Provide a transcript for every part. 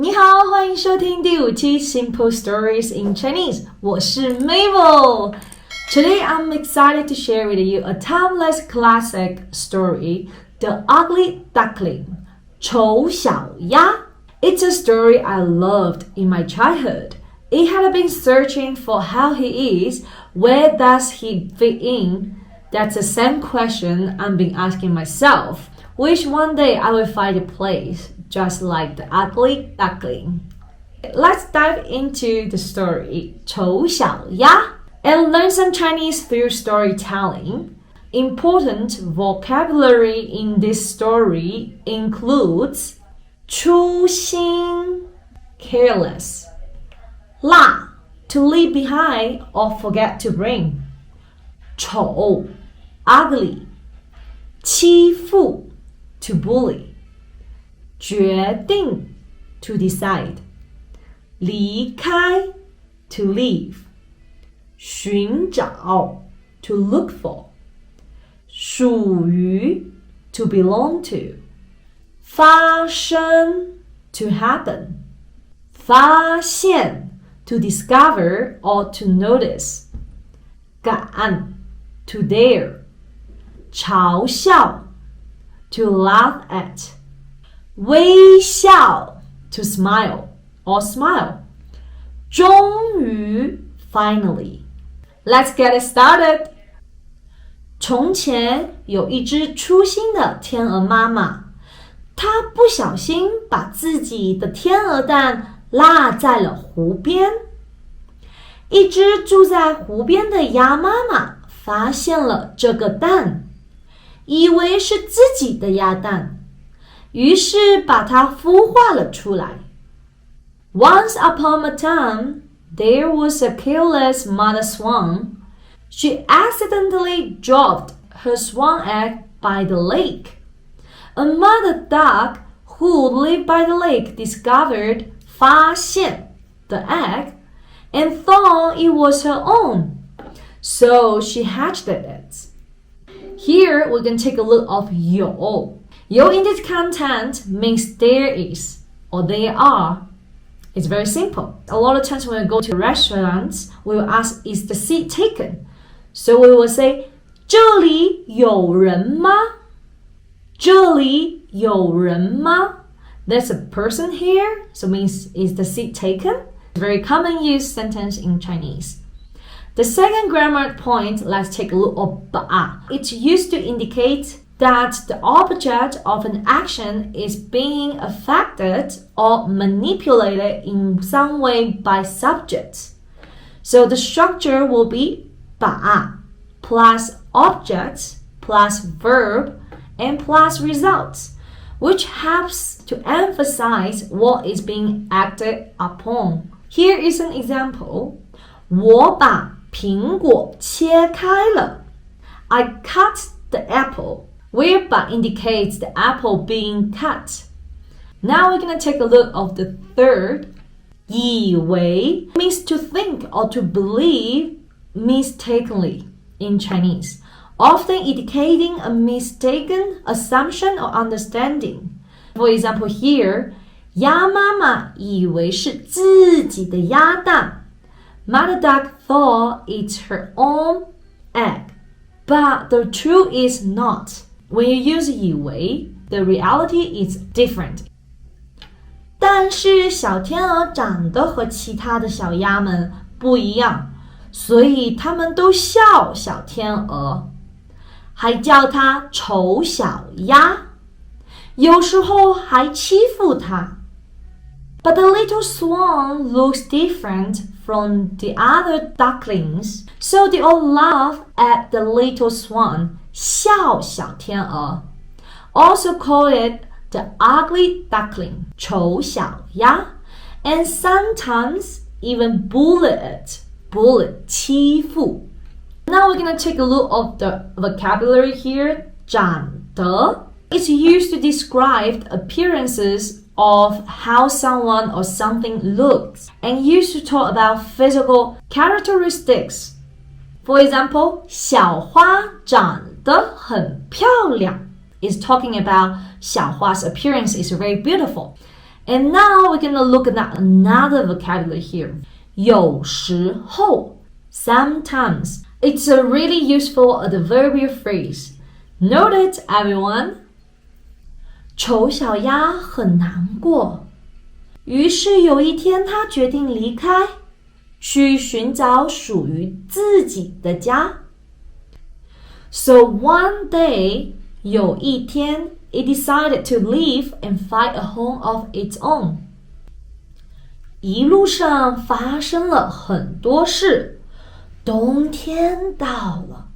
你好，欢迎收听第5期 Simple Stories in Chinese， 我是 Mabel。 Today I'm excited to share with you a timeless classic story, The Ugly Duckling, 丑小鸭. It's a story I loved in my childhood. It had been searching for how he is, where does he fit in? That's the same question I've been asking myself. Wish one day I will find a place just like the ugly duckling. Let's dive into the story 丑小鸭 and learn some Chinese through storytelling. Important vocabulary in this story includes 粗心 careless, 落 to leave behind or forget to bring, 丑 ugly, 欺负 to bully, 决定 to decide, 离开 to leave, 寻找 to look for, 属于 to belong to, 发生 to happen, 发现 to discover or to notice, 敢 to dare, 嘲笑 to laugh at, 微笑 to smile or smile, 终于 finally. Let's get it started. 从前有一只粗心的天鹅妈妈，她不小心把自己的天鹅蛋落在了湖边。一只住在湖边的鸭妈妈发现了这个蛋，以为是自己的鸭蛋，于是把它孵化了出来。Once upon a time, there was a careless mother swan. She accidentally dropped her swan egg by the lake. A mother duck who lived by the lake discovered 发现 the egg and thought it was her own. So she hatched it. Here we're going to take a look of 有. 有 in this content means there is or there are. It's very simple. A lot of times when we go to restaurants, we will ask, is the seat taken? So we will say, 这里有人吗？这里有人吗？ There's a person here, so it means is the seat taken? It's a very common used sentence in Chinese. The second grammar point, let's take a look at 把. It's used to indicate that the object of an action is being affected or manipulated in some way by subjects. So the structure will be 把 plus objects plus verb and plus results, which helps to emphasize what is being acted upon. Here is an example. 我把苹果切开了. I cut the apple, where 把 indicates the apple being cut. Now we're going to take a look of the third. 以为 means to think or to believe mistakenly in Chinese, often indicating a mistaken assumption or understanding. For example here, 鸭妈妈以为是自己的鸭蛋. Mother duck thought it's her own egg. But the truth is not. When you use 以为, the reality is different. 但是小天鹅长得和其他的小鸭们不一样，所以它们都笑小天鹅，还叫它丑小鸭，有时候还欺负它。But the little swan looks different from the other ducklings, so they all laugh at the little swan, 笑小天鹅. Also call it the ugly duckling, 丑小鸭, and sometimes even bully it, bully, 欺负. Now we're going to take a look at the vocabulary here, 长得. It's used to describe appearances of how someone or something looks and used to talk about physical characteristics. For example, 小花长得很漂亮 is talking about 小花's appearance is very beautiful. And now we're gonna look at another vocabulary here. 有时候 sometimes. It's a really useful adverbial phrase. Note it, everyone. 丑小鸭很难过，于是有一天他决定离开，去寻找属于自己的家。So one day, 有一天 it decided to leave and find a home of its own. 一路上发生了很多事，冬天到了，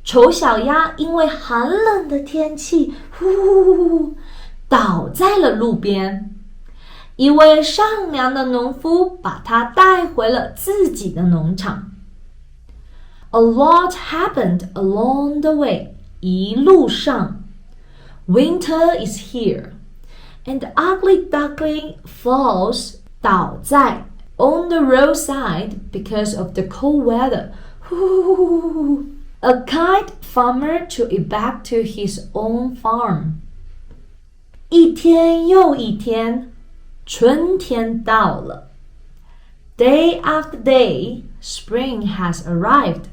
丑小鸭因为寒冷的天气，呼，倒在了路边。一位善良的农夫把它带回了自己的农场。A lot happened along the way. 一路上 Winter is here, and the ugly duckling falls 倒在 on the roadside because of the cold weather. A kind farmer took it back to his own farm. 一天又一天，春天到了。Day after day, spring has arrived.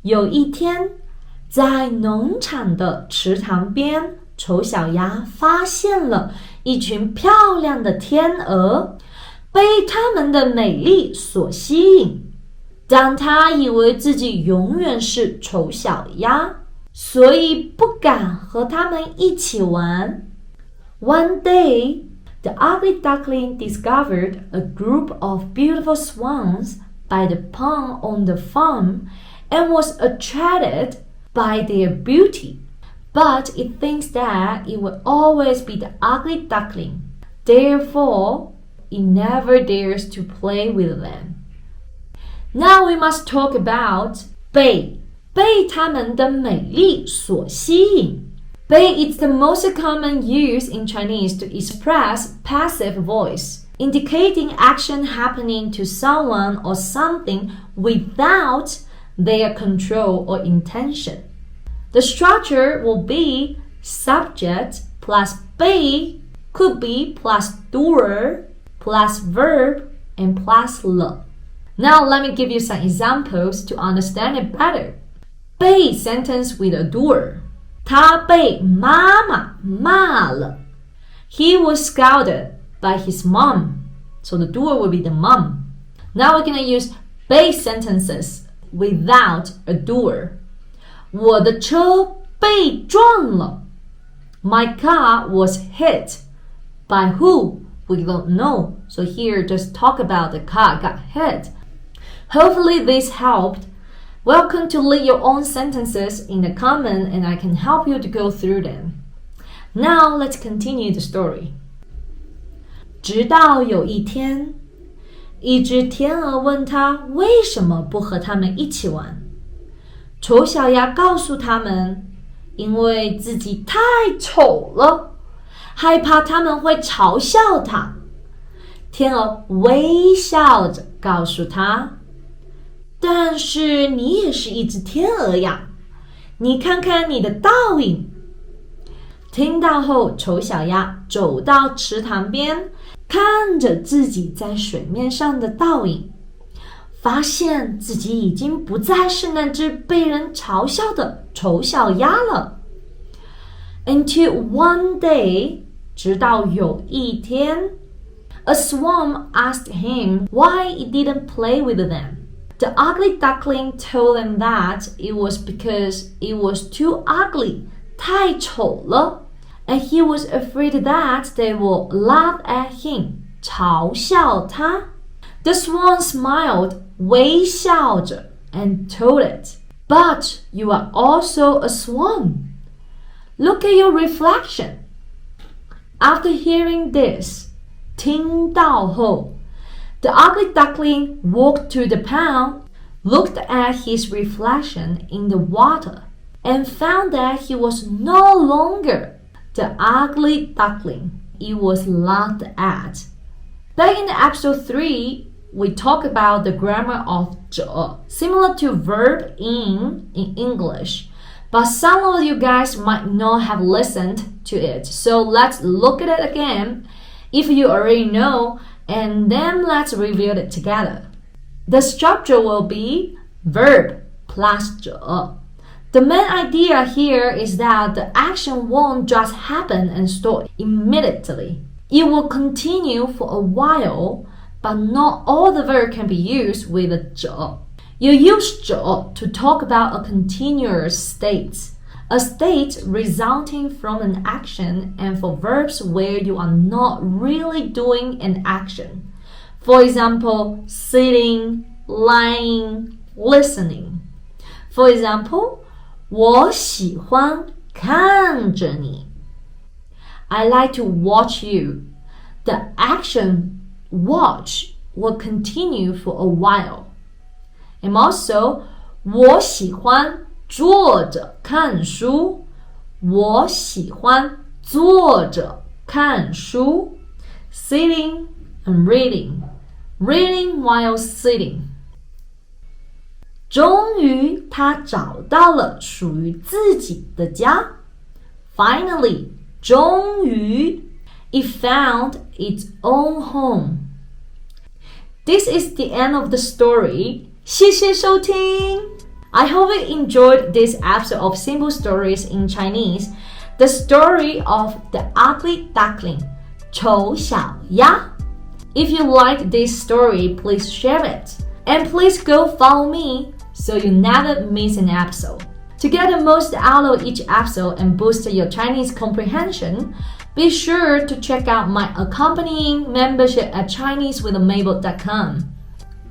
有一天，在农场的池塘边，丑小鸭发现了一群漂亮的天鹅，被它们的美丽所吸引。但它以为自己永远是丑小鸭，所以不敢和它们一起玩。One day, the ugly duckling discovered a group of beautiful swans by the pond on the farm and was attracted by their beauty. But it thinks that it will always be the ugly duckling. Therefore, it never dares to play with them. Now we must talk about 被它们的美丽所吸引。被 is the most common use in Chinese to express passive voice, indicating action happening to someone or something without their control or intention. The structure will be subject plus 被 could be plus doer plus verb and plus 了。Now let me give you some examples to understand it better. 被 sentence with a doer. 他被妈妈骂了。He was scolded by his mom. So the doer will be the mom. Now we're going to use 被 sentences without a doer. 我的车被撞了。My car was hit. By who? We don't know. So here just talk about the car got hit. Hopefully this helped. Welcome to lead your own sentences in the comment and I can help you to go through them. Now let's continue the story. 直到有一天，一只天鹅问他为什么不和他们一起玩。丑小鸭告诉他们，因为自己太丑了，害怕他们会嘲笑他。天鹅微笑着告诉他，但是你也是一只天鹅呀，你看看你的倒影。听到后，丑小鸭走到池塘边，看着自己在水面上的倒影，发现自己已经不再是那只被人嘲笑的丑小鸭了。Until one day, 直到有一天 a swan asked him why he didn't play with them. The ugly duckling told them that it was because it was too ugly, 太丑了 and he was afraid that they would laugh at him, 嘲笑他。The swan smiled, 微笑着 and told it, but you are also a swan. Look at your reflection. After hearing this, 听到后The ugly duckling walked to the pond, looked at his reflection in the water, and found that he was no longer the ugly duckling he was laughed at. Back in episode 3, we talked about the grammar of 者, similar to verb in English, but some of you guys might not have listened to it. So let's look at it again. If you already know, and then let's review it together. The structure will be verb plus 者. The main idea here is that the action won't just happen and stop immediately. It will continue for a while, but not all the verb can be used with a 者. You use 者 to talk about a continuous state, a state resulting from an action, and for verbs where you are not really doing an action. For example, sitting, lying, listening. For example, 我喜欢看着你. I like to watch you. The action watch will continue for a while. And also, 我喜欢坐着看书. 我喜欢坐着看书. Sitting and reading. Reading while sitting. 终于他找到了属于自己的家. Finally, 终于 it found its own home. This is the end of the story. 谢谢收听. I hope you enjoyed this episode of Simple Stories in Chinese. The story of the ugly duckling, 丑小鸭. If you like this story, please share it. And please go follow me so you never miss an episode. To get the most out of each episode and boost your Chinese comprehension, be sure to check out my accompanying membership at ChineseWithMabel.com.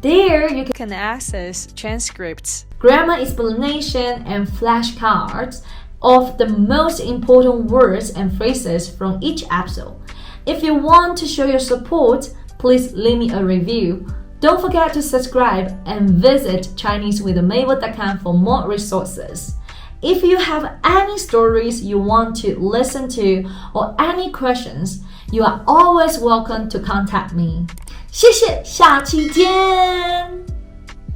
There you can access transcripts, grammar explanation, and flashcards of the most important words and phrases from each episode. If you want to show your support, please leave me a review. Don't forget to subscribe and visit ChineseWithMabel.com for more resources. If you have any stories you want to listen to or any questions, you are always welcome to contact me. 谢谢，下期见。